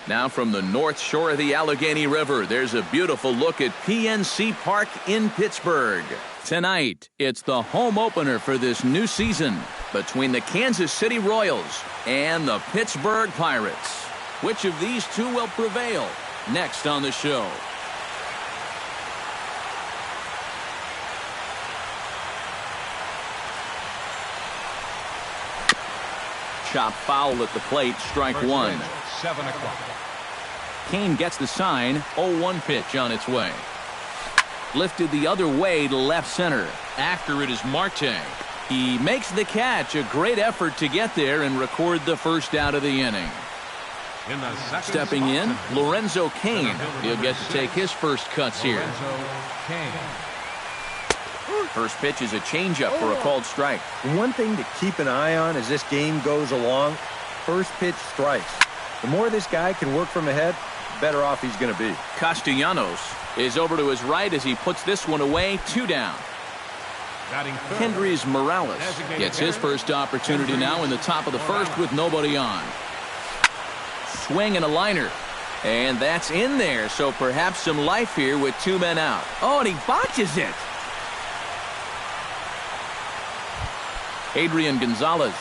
Now from the north shore of the Allegheny River, there's a beautiful look at PNC Park in Pittsburgh. Tonight, it's the home opener for this new season between the Kansas City Royals and the Pittsburgh Pirates. Which of these two will prevail? Next on the show. Chop foul at the plate, strike one. 7 o'clock. Kane gets the sign, 0-1 pitch on its way. Lifted the other way to left center. After it is Marte. He makes the catch, a great effort to get there and record the first out of the inning. Stepping in, Lorenzo Cain. He'll get to take his first cuts here. First pitch is a changeup for a called strike. One thing to keep an eye on as this game goes along, first pitch strikes. The more this guy can work from ahead, the better off he's going to be. Castellanos is over to his right as he puts this one away, 2 down. Kendrys Morales gets his first opportunity now in the top of the first with nobody on. Swing and a liner. And that's in there, so perhaps some life here with 2 men out. Oh, and he botches it. Adrian Gonzalez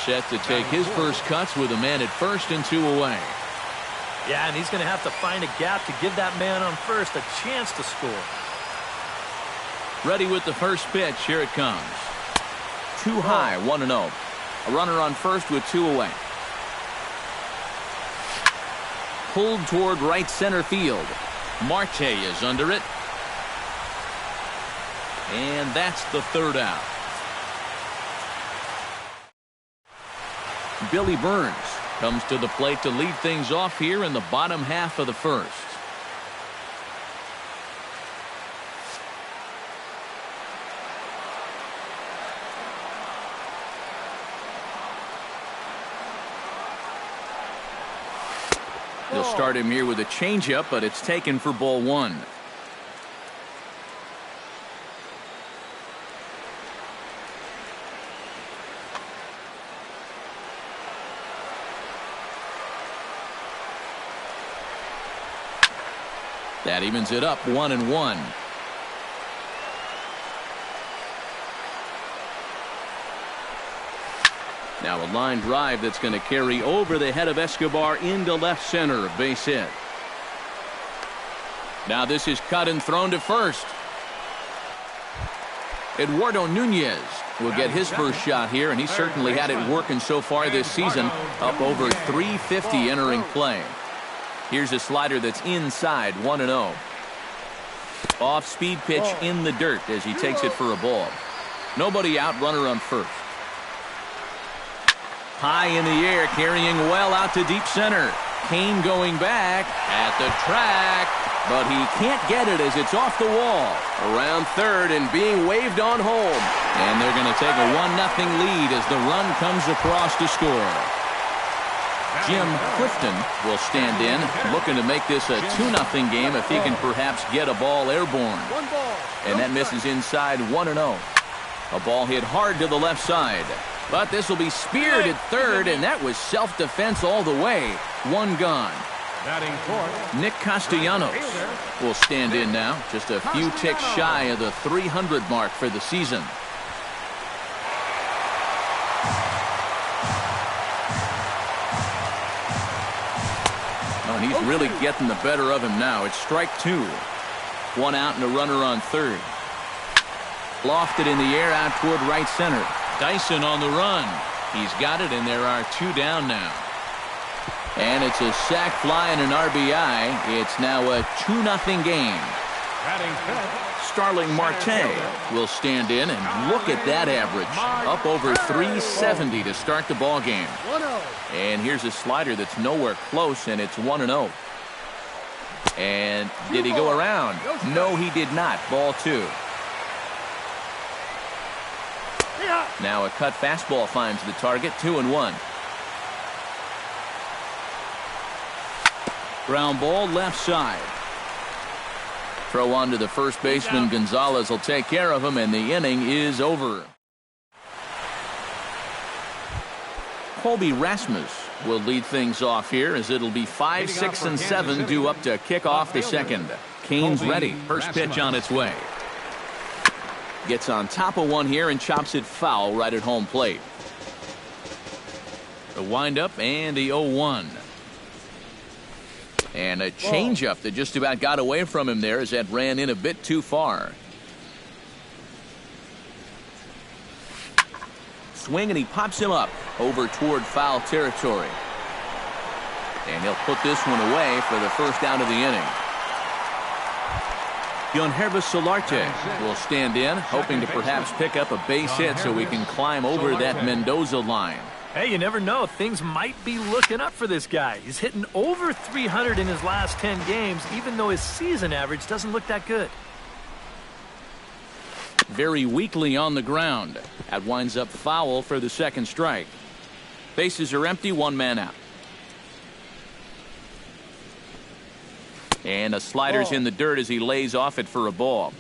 set to take his first cuts with a man at first and 2 away. Yeah, and he's going to have to find a gap to give that man on first a chance to score. Ready with the first pitch. Here it comes. Too high, 1-0. A runner on first with 2 away. Pulled toward right center field. Marte is under it. And that's the 3rd out. Billy Burns comes to the plate to lead things off here in the bottom half of the first. They'll start him here with a changeup, but it's taken for ball 1. That evens it up, 1-1. Now a line drive that's going to carry over the head of Escobar into left center. Base hit. Now this is cut and thrown to first. Eduardo Nunez will get his first shot here, and he certainly had it working so far this season. Up over 350 entering play. Here's a slider that's inside, 1-0. Off-speed pitch in the dirt as he takes it for a ball. Nobody out, runner on first. High in the air, carrying well out to deep center. Kane going back at the track, but he can't get it as it's off the wall. Around third and being waved on home. And they're going to take a 1-0 lead as the run comes across to score. Jim Clifton will stand in, looking to make this a 2-0 game if he can perhaps get a ball airborne. And that misses inside, 1-0. A ball hit hard to the left side. But this will be speared at third, and that was self-defense all the way. 1 gone. Nick Castellanos will stand in now, just a few ticks shy of the 300 mark for the season. He's really getting the better of him now. It's strike 2. 1 out and a runner on third. Lofted in the air out toward right center. Dyson on the run. He's got it, and there are 2 down now. And it's a sac fly and an RBI. It's now a 2-0 game. Starling Marte will stand in, and look at that average. Up over 370 to start the ball game. And here's a slider that's nowhere close, and it's 1-0. And did he go around? No, he did not. Ball 2. Now a cut fastball finds the target, 2-1. Ground ball left side. Throw on to the first baseman. Gonzalez will take care of him, and the inning is over. Colby Rasmus will lead things off here as it'll be 5, 6, and 7 due up to kick off the second. Kane's ready. First pitch on its way. Gets on top of one here and chops it foul right at home plate. The windup and the 0-1. And a changeup that just about got away from him there as that ran in a bit too far. Swing and he pops him up over toward foul territory. And he'll put this one away for the first out of the inning. Yonhervis Solarte will stand in, hoping to perhaps pick up a base hit so we can climb over that Mendoza line. Hey, you never know. Things might be looking up for this guy. He's hitting over 300 in his last 10 games, even though his season average doesn't look that good. Very weakly on the ground. That winds up foul for the second strike. Bases are empty, one man out. And a slider's in the dirt as he lays off it for a ball.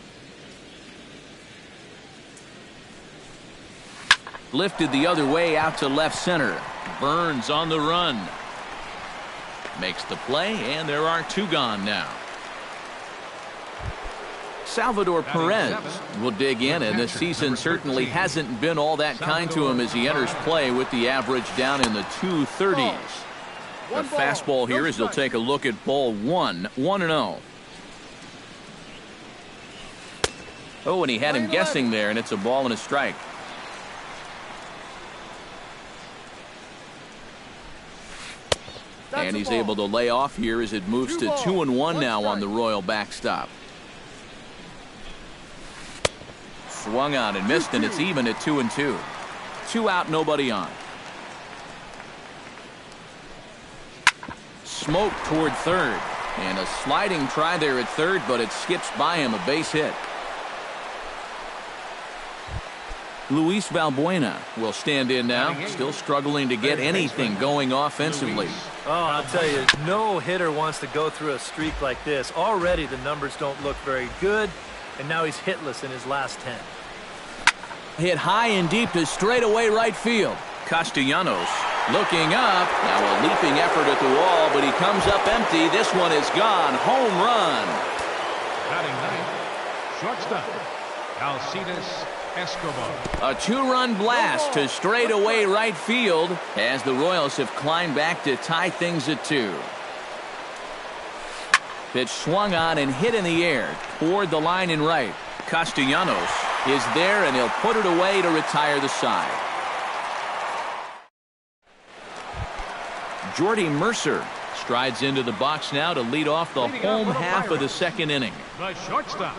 Lifted the other way out to left center. Burns on the run. Makes the play, and there are two gone now. Salvador Perez will dig in, and this season certainly hasn't been all that kind to him as he enters play with the average down in the 230s. The fastball here as he'll take a look at ball 1, 1-0. Oh, and he had him guessing there, and it's a ball and a strike. And he's able to lay off here as it moves to 2-1 now on the Royal backstop. Swung on and missed, and it's even at 2-2. 2 out, nobody on. Smoke toward third, and a sliding try there at third, but it skips by him, a base hit. Luis Valbuena will stand in now, still struggling to get anything going offensively. Oh, I'll tell you, no hitter wants to go through a streak like this. Already the numbers don't look very good, and now he's hitless in his last 10. Hit high and deep to straightaway right field. Castellanos looking up. Now a leaping effort at the wall, but he comes up empty. This one is gone. Home run. Batting ninth, shortstop, Alcides Escobar. A 2-run blast to straightaway right field as the Royals have climbed back to tie things at 2. Pitch swung on and hit in the air toward the line in right. Castellanos is there, and he'll put it away to retire the side. Jordy Mercer strides into the box now to lead off the home half of the second inning. The shortstop,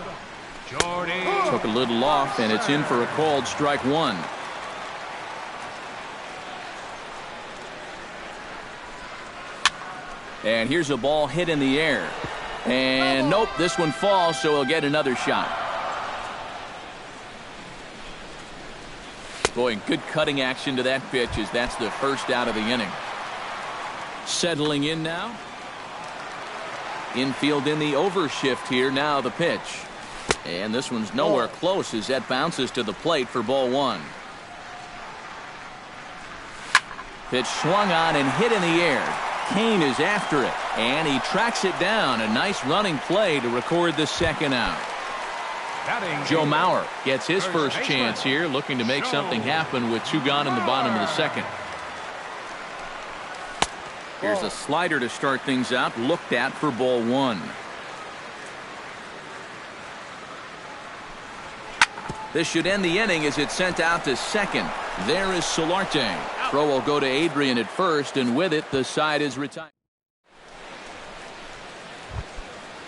Jordy. Took a little off, and it's in for a called strike 1. And here's a ball hit in the air. And nope, this one falls, so he'll get another shot. Boy, good cutting action to that pitch as that's the first out of the inning. Settling in now. Infield in the overshift here. Now the pitch. And this one's nowhere close as that bounces to the plate for ball 1. Pitch swung on and hit in the air. Kane is after it, and he tracks it down. A nice running play to record the second out. Joe Mauer gets his first chance here, looking to make something happen with 2 gone in the bottom of the second. Here's a slider to start things out, looked at for ball 1. This should end the inning as it's sent out to second. There is Solarte. Throw will go to Adrian at first, and with it, the side is retired.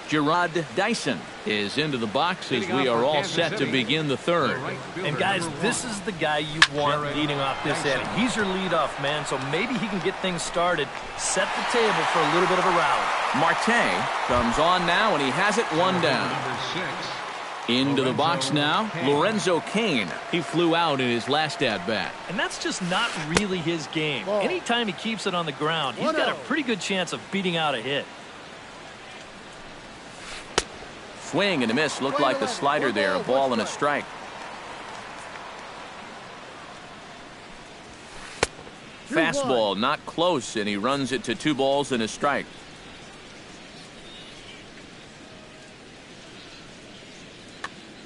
Gerard Dyson is into the box as we are all set to begin the third. And guys, this is the guy you want leading off this inning. He's your leadoff man, so maybe he can get things started, set the table for a little bit of a rally. Marte comes on now, and he has it 1 down. Into the box now, Lorenzo Cain. He flew out in his last at-bat. And that's just not really his game. Anytime he keeps it on the ground, he's got a pretty good chance of beating out a hit. Swing and a miss. Looked like the slider there. A ball and a strike. Fastball not close, and he runs it to 2 balls and a strike.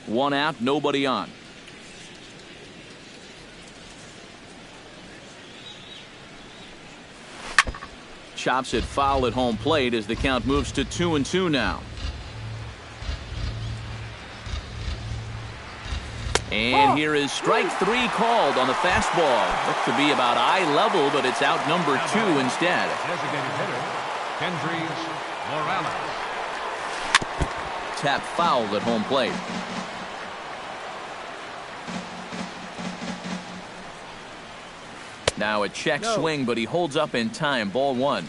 One out, nobody on. Chops it foul at home plate as the count moves to 2-2 now. And here is strike 3 called on the fastball. Looked to be about eye level, but it's out number 2 instead. Designated hitter, Kendrys Morales. Tap fouled at home plate. Now a check swing, but he holds up in time. Ball 1.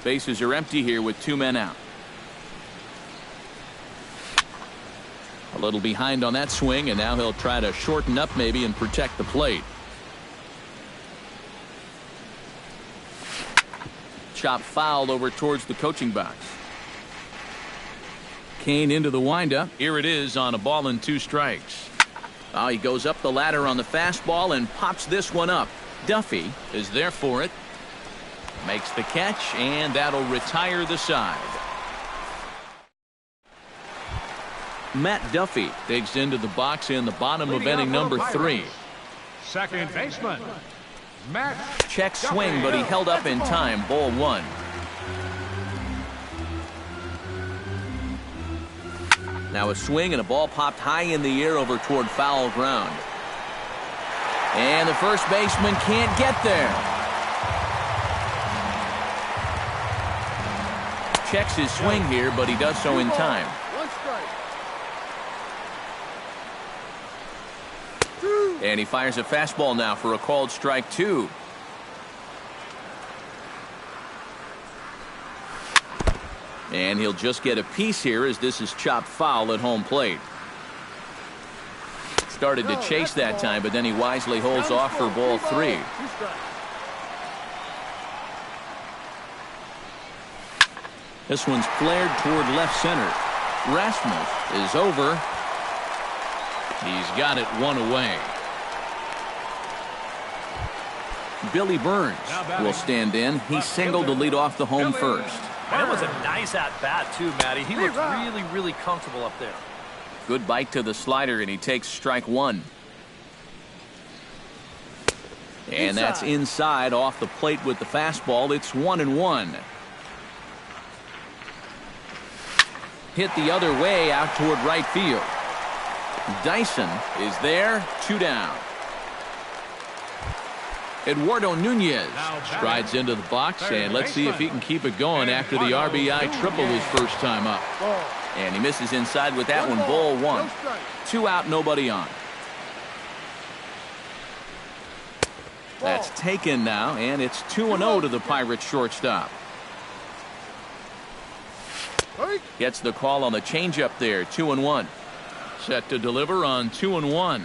Bases are empty here with 2 men out. A little behind on that swing, and now he'll try to shorten up maybe and protect the plate. Chop fouled over towards the coaching box. Kane into the windup. Here it is on a ball and 2 strikes. Oh, he goes up the ladder on the fastball and pops this one up. Duffy is there for it. Makes the catch, and that'll retire the side. Matt Duffy digs into the box in the bottom of inning number 3. Second baseman, Matt. Check swing, but he held up in time. Ball 1. Now a swing and a ball popped high in the air over toward foul ground. And the first baseman can't get there. Checks his swing here, but he does so in time. And he fires a fastball now for a called strike 2. And he'll just get a piece here as this is chopped foul at home plate. Started to chase that time, but then he wisely holds off for ball 3. This one's flared toward left center. Rasmus is over. He's got it 1 away. Billy Burns will stand in. He singled to lead off the home first. And it was a nice at-bat, too, Matty. He looked really, really comfortable up there. Good bite to the slider, and he takes strike 1. And that's inside off the plate with the fastball. It's 1-1. Hit the other way out toward right field. Dyson is there, 2 down. Eduardo Nunez strides into the box, and let's see if he can keep it going after the RBI triple his first time up. And he misses inside with that one. Ball 1. 2 out, nobody on. That's taken now, and it's 2-0 to the Pirates shortstop. Gets the call on the changeup there. 2-1. Set to deliver on 2-1.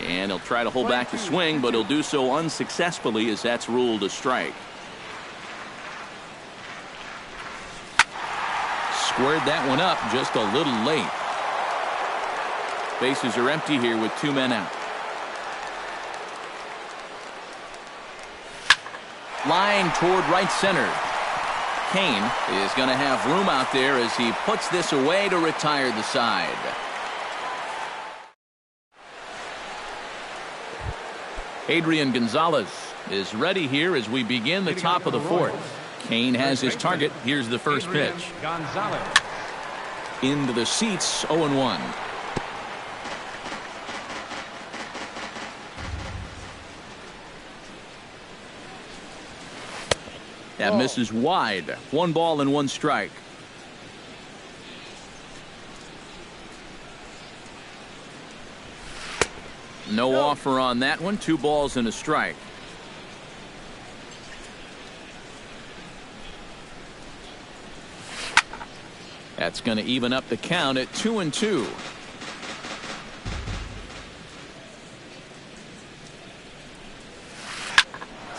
And he'll try to hold back the swing, but he'll do so unsuccessfully as that's ruled a strike. Squared that one up just a little late. Bases are empty here with 2 men out. Line toward right center. Kane is going to have room out there as he puts this away to retire the side. Adrian Gonzalez is ready here as we begin the top of the 4th. Kane has his target. Here's the first pitch. Gonzalez. Into the seats, 0-1. That misses wide. 1 ball and 1 strike. No offer on that one. 2 balls and a strike. That's going to even up the count at 2-2.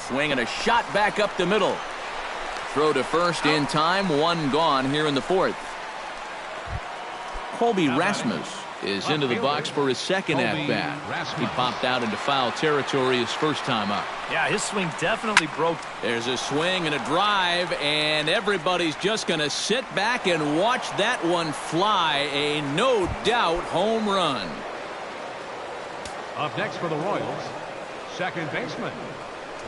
Swing and a shot back up the middle. Throw to first in time. 1 gone here in the 4th. Colby Rasmus is into the box for his second at-bat. He popped out into foul territory his first time up. Yeah, his swing definitely broke. There's a swing and a drive, and everybody's just going to sit back and watch that one fly. A no-doubt home run. Up next for the Royals, second baseman,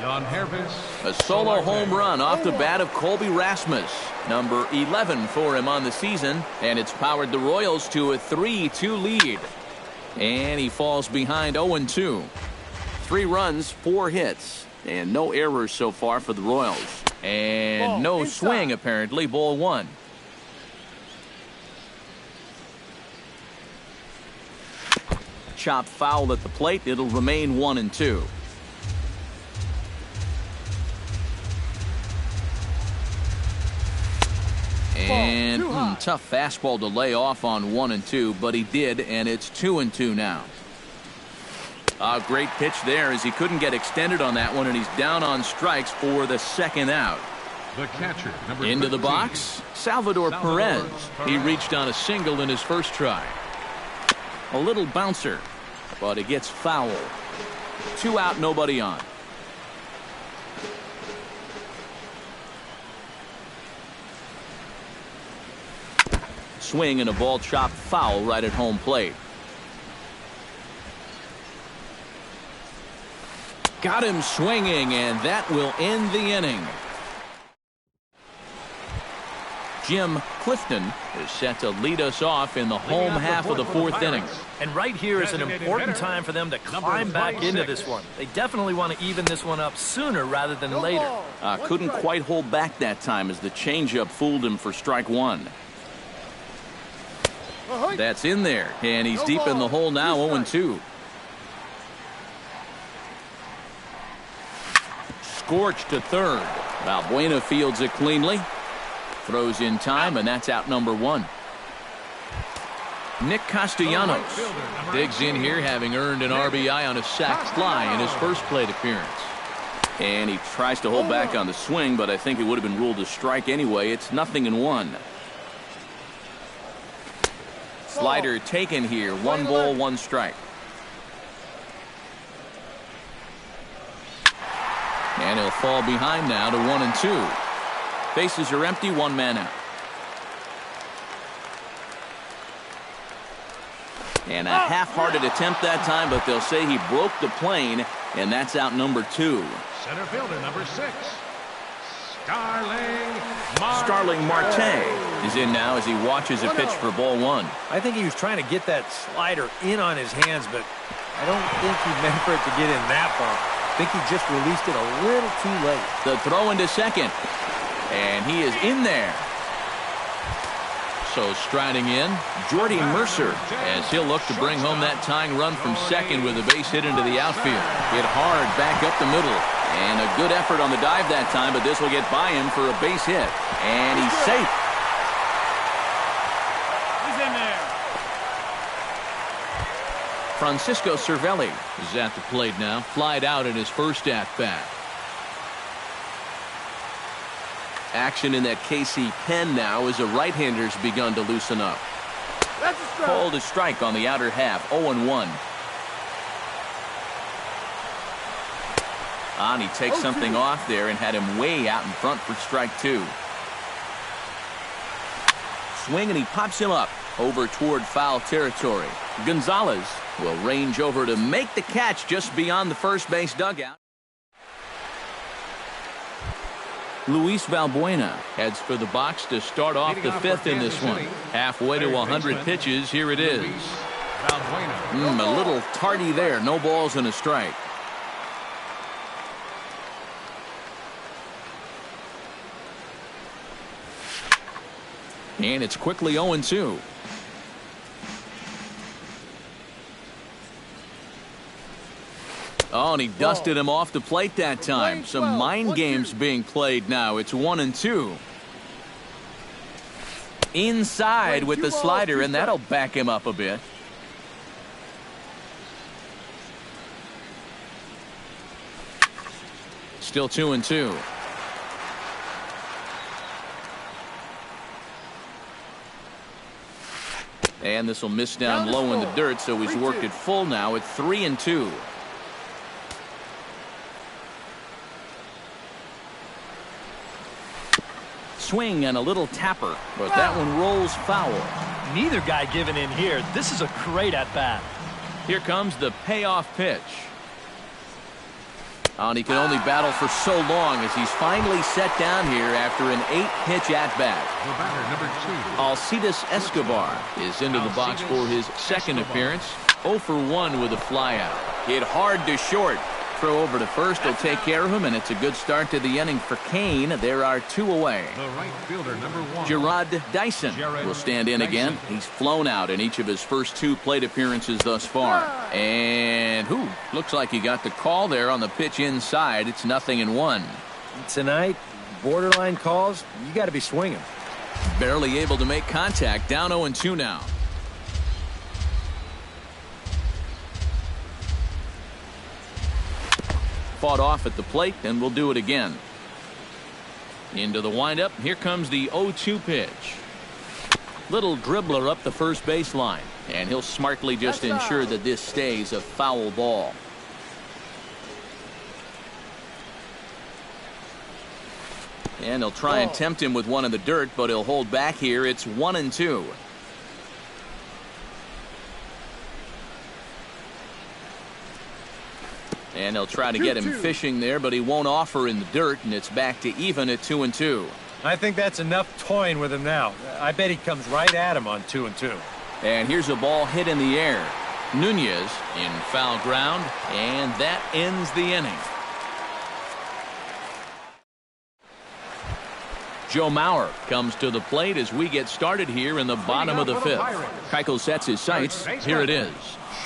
Jan Hervis. A solo home run off the bat of Colby Rasmus. Number 11 for him on the season, and it's powered the Royals to a 3-2 lead. And he falls behind 0-2. 3 runs, 4 hits, and no errors so far for the Royals. And no swing, apparently. Ball 1. Chop foul at the plate. It'll remain 1-2. And tough fastball to lay off on 1-2, but he did, and it's 2-2 now. A great pitch there as he couldn't get extended on that one, and he's down on strikes for the second out. The catcher, number Into the 13, box, Salvador Perez. He reached on a single in his first try. A little bouncer, but it gets foul. 2 out, nobody on. Swing and a ball chopped foul right at home plate. Got him swinging, and that will end the inning. Jim Clifton is set to lead us off in the home half of the 4th inning. And right here is an important time for them to climb back into this one. They definitely want to even this one up sooner rather than later. Couldn't quite hold back that time as the changeup fooled him for strike 1. That's in there, and he's deep in the hole now, 0-2. Scorched to third. Valbuena fields it cleanly. Throws in time, and that's out number 1. Nick Castellanos digs in here, having earned an RBI on a sac fly in his first plate appearance. And he tries to hold back on the swing, but I think it would have been ruled a strike anyway. It's 0-1. Slider taken here. 1 ball, 1 strike. And he'll fall behind now to 1-2. Bases are empty, 1 man out. And a half-hearted attempt that time, but they'll say he broke the plane, and that's out number 2. Center fielder, number 6, Starling Marte is in now as he watches a pitch for ball 1. I think he was trying to get that slider in on his hands, but I don't think he meant for it to get in that far. I think he just released it a little too late. The throw into second. And he is in there. So striding in, Jordy Mercer, as he'll look to bring home that tying run from second with a base hit into the outfield. Hit hard back up the middle. And a good effort on the dive that time, but this will get by him for a base hit. And he's safe. He's in there. Francisco Cervelli is at the plate now. Flied out in his first at-bat. Action in that KC pen now as a right-hander's begun to loosen up. That's a strike. Called a strike on the outer half, 0-1. He takes something off there and had him way out in front for strike 2. Swing, and he pops him up over toward foul territory. Gonzalez will range over to make the catch just beyond the first base dugout. Luis Valbuena heads for the box to start off the 5th in this one. Halfway to 100 pitches, here it is. A little tardy there, no balls and a strike. And it's quickly 0-2. Oh, and he dusted him off the plate that time. Some mind games being played now. It's 1-2. Inside with the slider, and that'll back him up a bit. Still 2-2. And this will miss down low in the dirt, so he's worked it full now at 3-2. Swing and a little tapper, but that one rolls foul. Neither guy giving in here. This is a great at-bat. Here comes the payoff pitch. And he can only battle for so long as he's finally set down here after an 8-pitch at-bat. The batter, number 2. Alcides Escobar is into the box for his second appearance. 0 for 1 with a flyout. Hit hard to short. Throw over to first will take care of him, and it's a good start to the inning for Kane. There are 2 away. The right fielder, number 1. Gerard Dyson will stand in again. He's flown out in each of his first 2 plate appearances thus far. And looks like he got the call there on the pitch inside. It's 0-1. Tonight, borderline calls, you got to be swinging. Barely able to make contact. Down 0-2 now. Fought off at the plate, and we'll do it again. Into the windup. Here comes the 0-2 pitch. Little dribbler up the first baseline, and he'll smartly just ensure that this stays a foul ball. And he'll try and tempt him with one in the dirt, but he'll hold back here. It's 1-2. And they'll try to get him fishing there, but he won't offer in the dirt, and it's back to even at 2-2. I think that's enough toying with him now. I bet he comes right at him on 2-2. And here's a ball hit in the air. Nunez in foul ground, and that ends the inning. Joe Mauer comes to the plate as we get started here in the bottom of the 5th. Keuchel sets his sights. Here it is.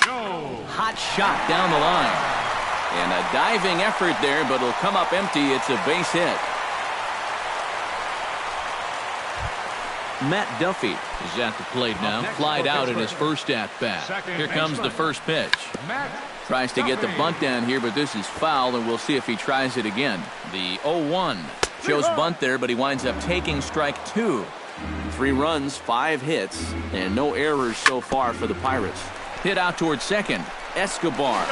Hot shot down the line. And a diving effort there, but it'll come up empty. It's a base hit. Matt Duffy is at the plate now. Flied out in his first at-bat. Here comes the first pitch. Tries to get the bunt down here, but this is foul, and we'll see if he tries it again. The 0-1. Shows bunt there, but he winds up taking strike 2. 3 runs, 5 hits, and no errors so far for the Pirates. Hit out towards second. Escobar.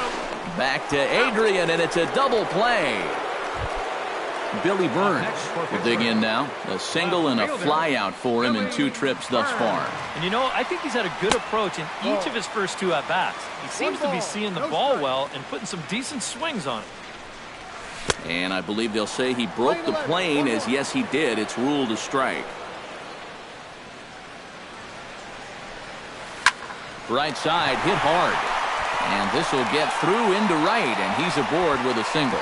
Back to Adrian, and it's a double play. Billy Burns will dig in now. A single and a fly out for him in 2 trips thus far. And you know, I think he's had a good approach in each of his first 2 at-bats. He seems to be seeing the ball well and putting some decent swings on it. And I believe they'll say he broke the plane, as yes he did. It's ruled a strike. Right side, hit hard. And this will get through into right, and he's aboard with a single.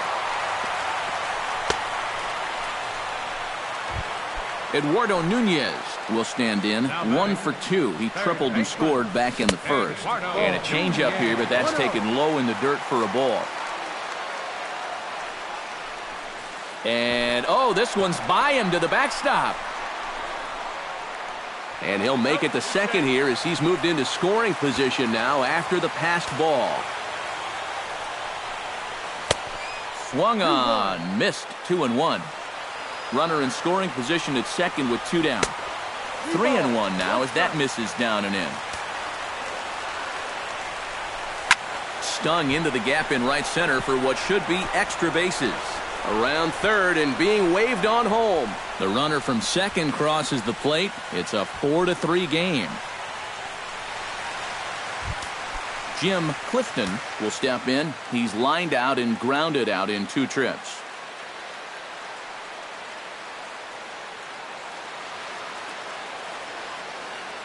Eduardo Nunez will stand in. 1 for 2. He tripled and scored back in the first. And a changeup here, but that's taken low in the dirt for a ball. And, this one's by him to the backstop. And he'll make it to second here as he's moved into scoring position now after the passed ball. Swung on, missed. 2-1. Runner in scoring position at second with 2 down. 3-1 now as that misses down and in. Stung into the gap in right center for what should be extra bases. Around third and being waved on home. The runner from second crosses the plate. It's a 4-3 game. Jim Clifton will step in. He's lined out and grounded out in 2 trips.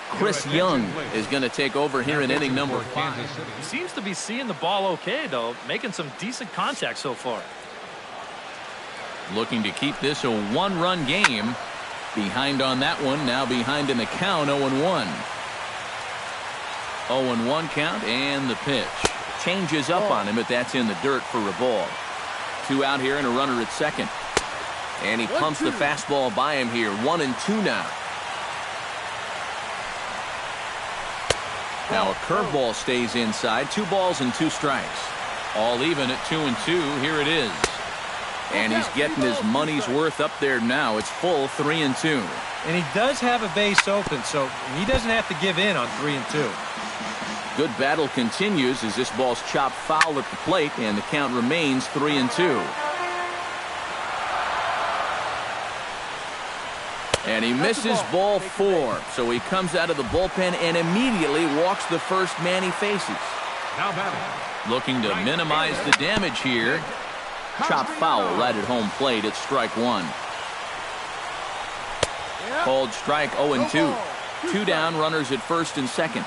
Chris Young is going to take over here in inning number 5. He seems to be seeing the ball okay, though, making some decent contact so far. Looking to keep this a 1-run game. Behind on that one, now behind in the count, 0-1. 0-1 count, and the pitch. Changes up on him, but that's in the dirt for a ball. 2 out here and a runner at second. And he pumps the fastball by him here. 1-2 now. Now a curveball stays inside. 2 balls and 2 strikes. All even at 2-2. Here it is. And he's getting his money's worth up there now. It's full 3-2. And he does have a base open, so he doesn't have to give in on 3-2. Good battle continues as this ball's chopped foul at the plate, and the count remains 3-2. And he misses ball 4, so he comes out of the bullpen and immediately walks the first man he faces. Now batting. Looking to minimize the damage here. Chopped foul right at home plate. It's strike 1. Called strike 0-2. 2 down, runners at first and second.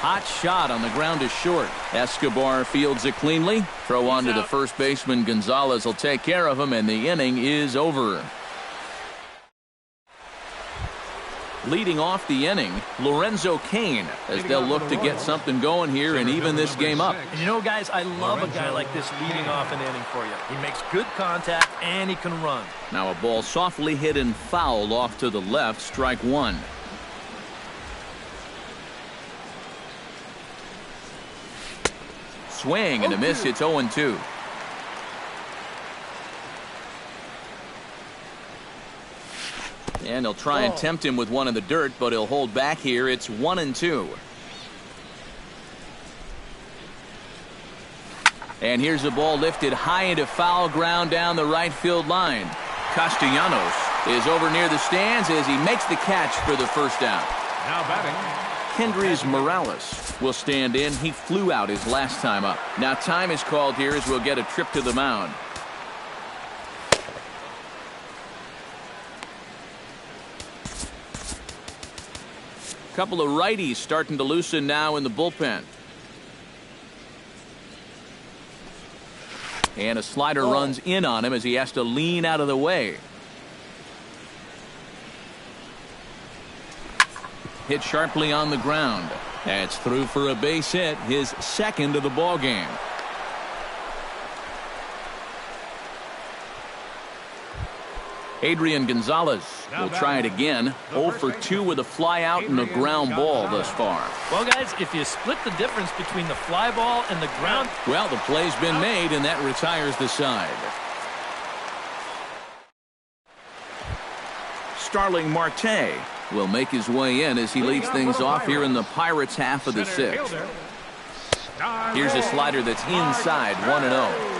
Hot shot on the ground is short. Escobar fields it cleanly. Throw on to the first baseman. Gonzalez will take care of him, and the inning is over. Leading off the inning, Lorenzo Cain, as they'll look to get something going here and even this game up. And you know, guys, I love a guy like this leading off an inning for you. He makes good contact, and he can run. Now a ball softly hit and fouled off to the left, strike 1. Swing and a miss. It's 0-2. And they'll try and tempt him with one in the dirt, but he'll hold back here. It's 1-2. And here's a ball lifted high into foul ground down the right field line. Castellanos is over near the stands as he makes the catch for the first down. Now batting. Kendrys Morales will stand in. He flew out his last time up. Now time is called here as we'll get a trip to the mound. Couple of righties starting to loosen now in the bullpen. And a slider runs in on him as he has to lean out of the way. Hit sharply on the ground. That's through for a base hit, his second of the ball game. Adrian Gonzalez will try it again. 0 for 2 with a fly out and a ground ball thus far. Well, guys, if you split the difference between the fly ball and the ground. Well, the play's been made, and that retires the side. Starling Marte will make his way in as he leads things off here in the Pirates' half of the 6th. Here's a slider that's inside, 1-0.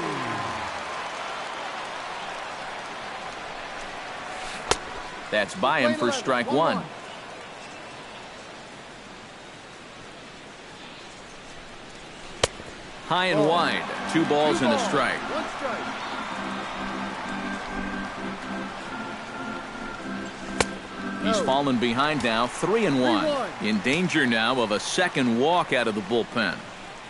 That's by him for strike 1. High and wide. 2 balls and a strike. He's fallen behind now, 3-1. In danger now of a second walk out of the bullpen.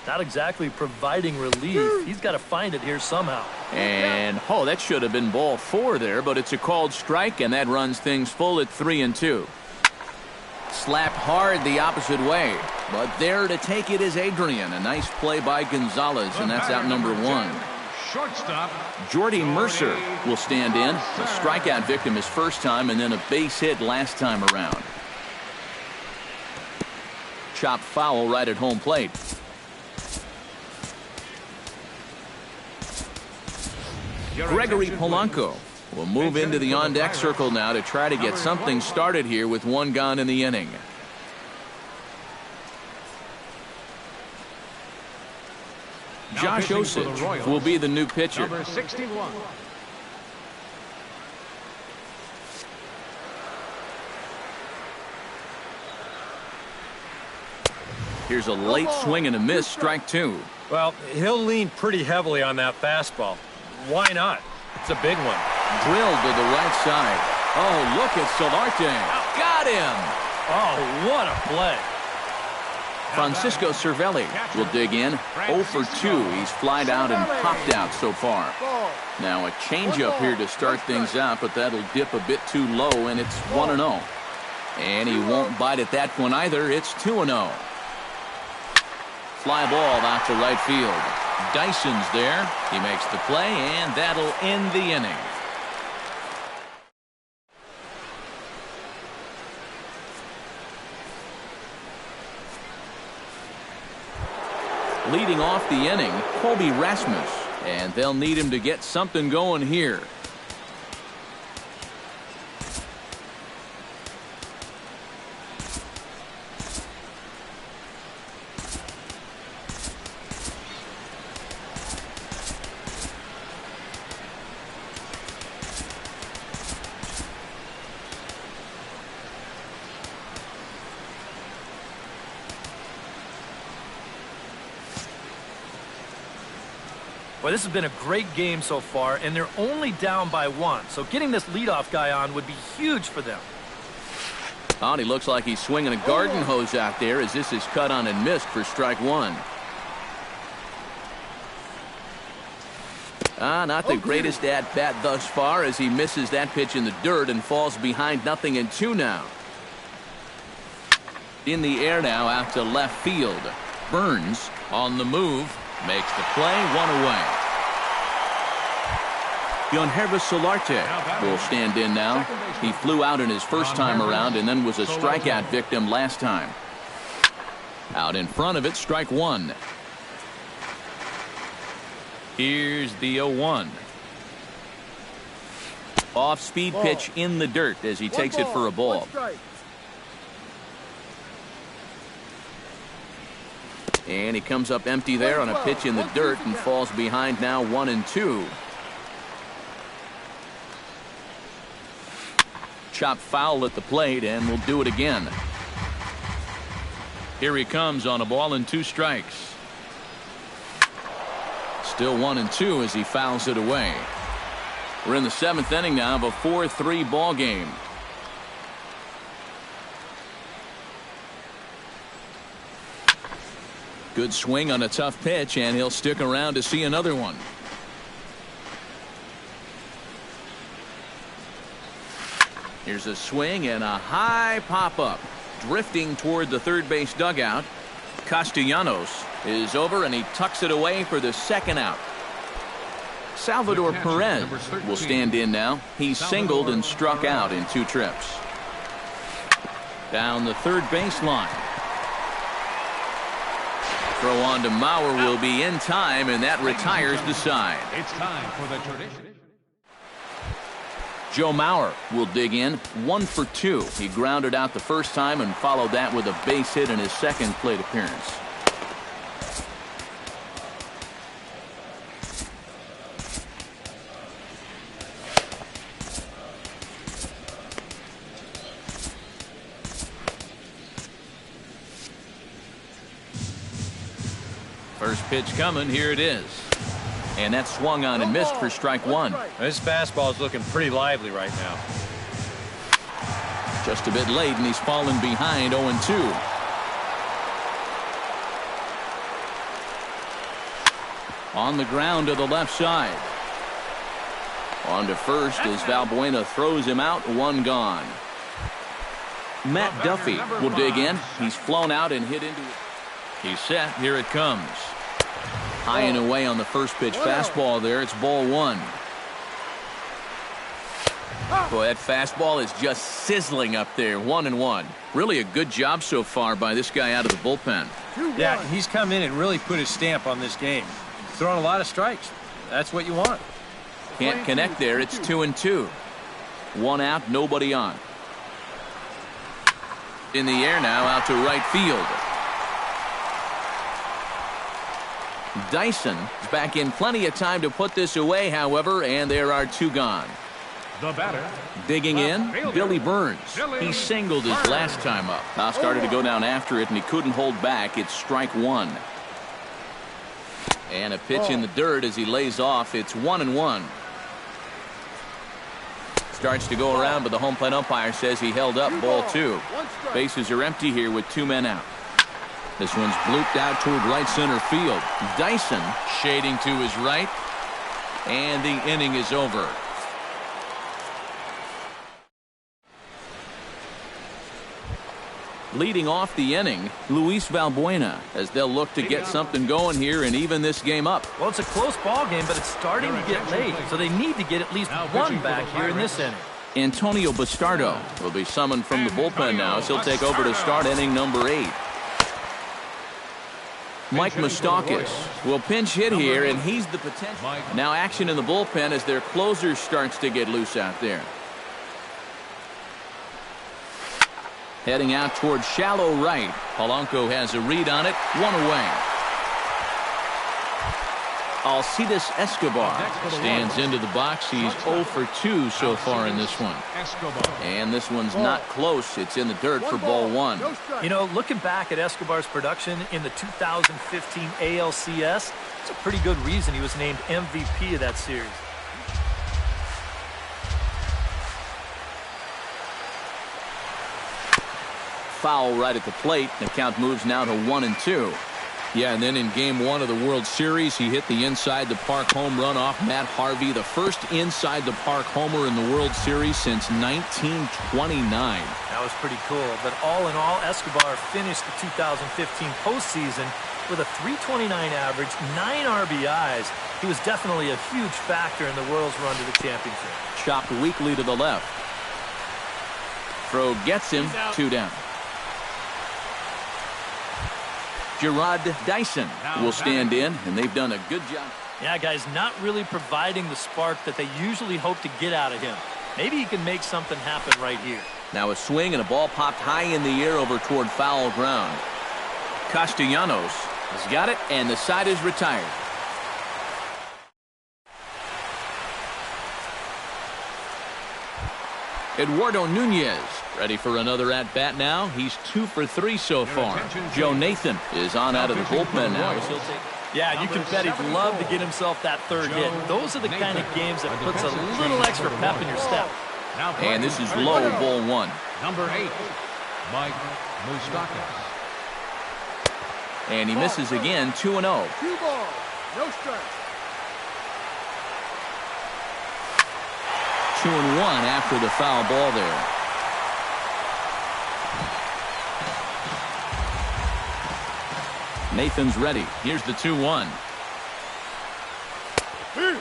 Not exactly providing relief. He's got to find it here somehow. And, oh, that should have been ball 4 there, but it's a called strike, and that runs things full at 3-2. Slapped hard the opposite way, but there to take it is Adrian. A nice play by Gonzalez, and that's out number 1. Shortstop. Jordy Mercer will stand in. A strikeout victim his first time, and then a base hit last time around. Chopped foul right at home plate. Gregory Polanco will move into the on-deck circle now to try to get something started here with 1 gone in the inning. Josh Osich will be the new pitcher. Number 61. Here's a late swing and a miss, strike 2. Well, he'll lean pretty heavily on that fastball. Why not? It's a big one. Drilled to the right side. Oh, look at Solarte. Got him. Oh, what a play. Francisco Cervelli will dig in. 0 for 2. He's flied out and popped out so far. Now a changeup here to start things out, but that'll dip a bit too low, and it's 1-0. And he won't bite at that one either. It's 2-0. Fly ball out to right field. Dyson's there. He makes the play, and that'll end the inning. Leading off the inning, Colby Rasmus And they'll need him to get something going here. Well, this has been a great game so far, and they're only down by 1. So getting this leadoff guy on would be huge for them. Oh, and he looks like he's swinging a garden hose out there as this is cut on and missed for strike 1. Not the greatest at-bat thus far as he misses that pitch in the dirt and falls behind 0-2 now. In the air now out to left field. Burns on the move. Makes the play, 1 away. Yonhervis Solarte will stand in now. He flew out in his first time around and then was a strikeout victim last time. Out in front of it, strike 1. Here's the 0-1. Off-speed pitch in the dirt as he takes it for a ball. And he comes up empty there on a pitch in the dirt and falls behind now 1-2. Chop foul at the plate and will do it again. Here he comes on a ball and 2 strikes. Still 1-2 as he fouls it away. We're in the 7th inning now of a 4-3 ball game. Good swing on a tough pitch, and he'll stick around to see another one. Here's a swing and a high pop-up. Drifting toward the third base dugout. Castellanos is over, and he tucks it away for the second out. Salvador Perez will stand in now. He's singled and struck out in 2 trips. Down the third baseline. Throw on to Mauer will be in time, and that retires the side. It's time for the tradition. Joe Mauer will dig in, 1 for 2. He grounded out the first time and followed that with a base hit in his second plate appearance. First pitch coming, here it is. And that swung on and missed for strike 1. This fastball is looking pretty lively right now. Just a bit late, and he's fallen behind 0-2. On the ground to the left side. On to first as Valbuena throws him out, 1 gone. Matt Duffy will dig in. He's flown out and hit into it. He's set. Here it comes. High and away on the first pitch fastball there. It's ball 1. Boy, that fastball is just sizzling up there. 1-1. Really a good job so far by this guy out of the bullpen. Yeah, he's come in and really put his stamp on this game. He's throwing a lot of strikes. That's what you want. Can't connect there. It's 2-2. 1 out, nobody on. In the air now, out to right field. Dyson is back in plenty of time to put this away, however, and there are 2 gone. The batter. Digging in, Billy Burns. He singled his last time up. Now started to go down after it, and he couldn't hold back. It's strike 1. And a pitch in the dirt as he lays off. It's 1-1. Starts to go around, but the home plate umpire says he held up, ball 2. Bases are empty here with 2 men out. This one's blooped out toward right center field. Dyson shading to his right, and the inning is over. Leading off the inning, Luis Valbuena, as they'll look to get something going here and even this game up. Well, it's a close ball game, but it's starting to get late, so they need to get at least 1 back here in this inning. Antonio Bastardo will be summoned from the bullpen now, as he'll take over to start inning number 8. Mike Moustakas will pinch hit here, and he's the potential. Now action in the bullpen as their closer starts to get loose out there. Heading out towards shallow right. Polanco has a read on it. One away. Alcides Escobar stands into the box. He's 0 for 2 so far in this one. And this one's not close. It's in the dirt for ball one. You know, looking back at Escobar's production in the 2015 ALCS, it's a pretty good reason he was named MVP of that series. Foul right at the plate. The count moves now to 1-2. Yeah, and then in game 1 of the World Series, he hit the inside the park home run off Matt Harvey, the first inside the park homer in the World Series since 1929. That was pretty cool. But all in all, Escobar finished the 2015 postseason with a .329 average, 9 RBIs. He was definitely a huge factor in the Royals' run to the championship. Chopped weakly to the left. Throw gets him, 2 down. Gerard Dyson will stand in, and they've done a good job. Yeah, guys, not really providing the spark that they usually hope to get out of him. Maybe he can make something happen right here. Now a swing and a ball popped high in the air over toward foul ground. Castellanos has got it, and the side is retired. Eduardo Nunez ready for another at-bat now. He's 2 for 3 so far. Joe Nathan is on out of the bullpen now. Yeah, you can bet he'd love to get himself that third hit. Those are the kind of games that puts a little extra pep in your step. And this is low, ball one. Number 8, Mike Moustakas. And he misses again, 2-0. 2 balls, no strikes. 2-1 after the foul ball there. Nathan's ready. Here's the 2-1.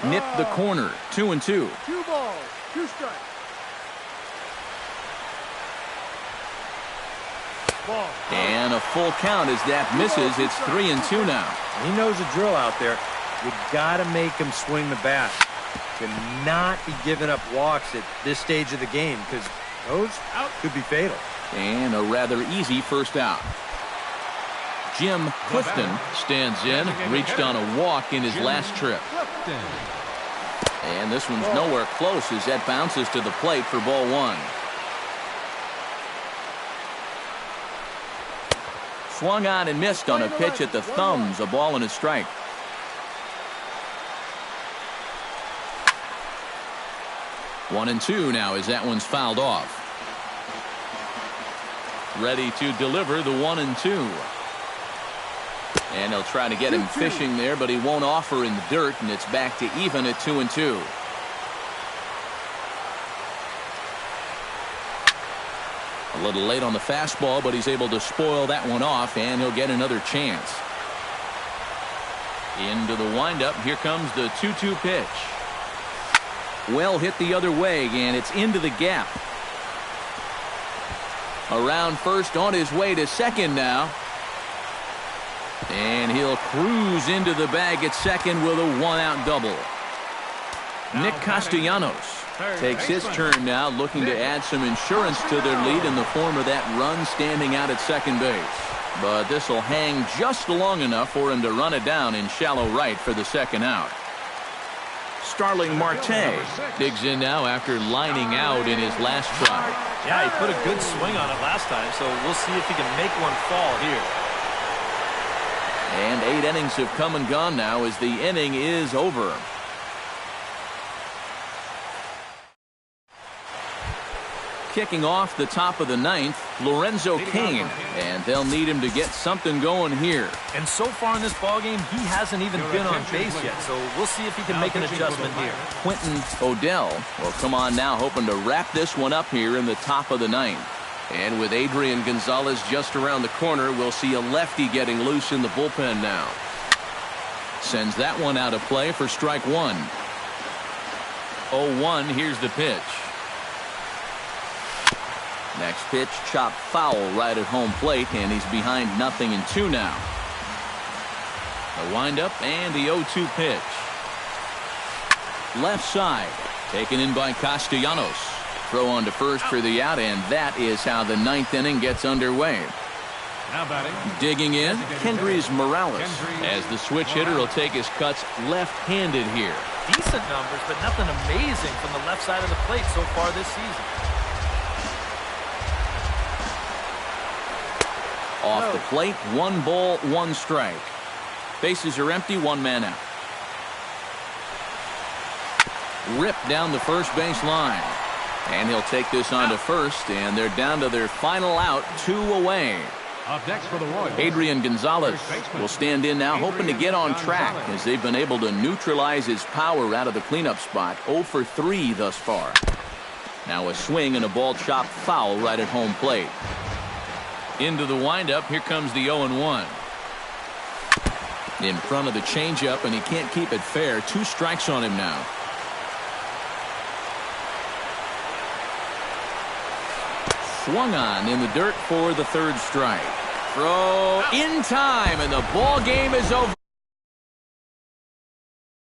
Nipped the corner. 2-2. 2 balls, 2 strikes. Ball. And a full count as that misses. It's 3-2 now. He knows the drill out there. You got to make him swing the bat. To not be giving up walks at this stage of the game, because those could be fatal. And a rather easy first out. Jim Clifton stands in, reached on a walk in his last trip. And this one's nowhere close as that bounces to the plate for ball one. Swung on and missed on a pitch at the thumbs, a ball and a strike. 1-2 now as that one's fouled off. Ready to deliver the 1-2. And he'll try to get him fishing there, but he won't offer in the dirt, and it's back to even at 2-2. A little late on the fastball, but he's able to spoil that one off, and he'll get another chance. Into the windup. Here comes the 2-2 pitch. Well hit the other way, and it's into the gap. Around first, on his way to second now. And he'll cruise into the bag at second with a one-out double. Nick Castellanos takes his turn now, looking to add some insurance to their lead in the form of that run standing out at second base. But this will hang just long enough for him to run it down in shallow right for the second out. Starling Marte digs in now after lining out in his last try. Yeah, he put a good swing on it last time, so we'll see if he can make one fall here. And 8 innings have come and gone now as the inning is over. Kicking off the top of the 9th, Lorenzo Cain, and they'll need him to get something going here. And so far in this ballgame, he hasn't even been on base yet, so we'll see if he can make an adjustment here. Quentin Odell will come on now, hoping to wrap this one up here in the top of the 9th. And with Adrian Gonzalez just around the corner, we'll see a lefty getting loose in the bullpen now. Sends that one out of play for strike one. 0-1, here's the pitch. Next pitch, chopped foul right at home plate, and he's behind 0-2 now. The windup and the 0-2 pitch. Left side, taken in by Castellanos. Throw on to first for the out, and that is how the 9th inning gets underway. Now batting. Digging in, Kendrys Morales, as the switch hitter will take his cuts left-handed here. Decent numbers, but nothing amazing from the left side of the plate so far this season. Off the plate, 1 ball, 1 strike. Bases are empty, 1 man out. Ripped down the first base line. And he'll take this on to first, and they're down to their final out, 2 away. Up next for the Royals. Adrian Gonzalez will stand in now, hoping to get on track as they've been able to neutralize his power out of the cleanup spot. 0 for 3 thus far. Now a swing and a ball chopped foul right at home plate. Into the windup, here comes the 0-1. In front of the changeup, and he can't keep it fair. 2 strikes on him now. Swung on in the dirt for the 3rd strike. Throw in time, and the ball game is over.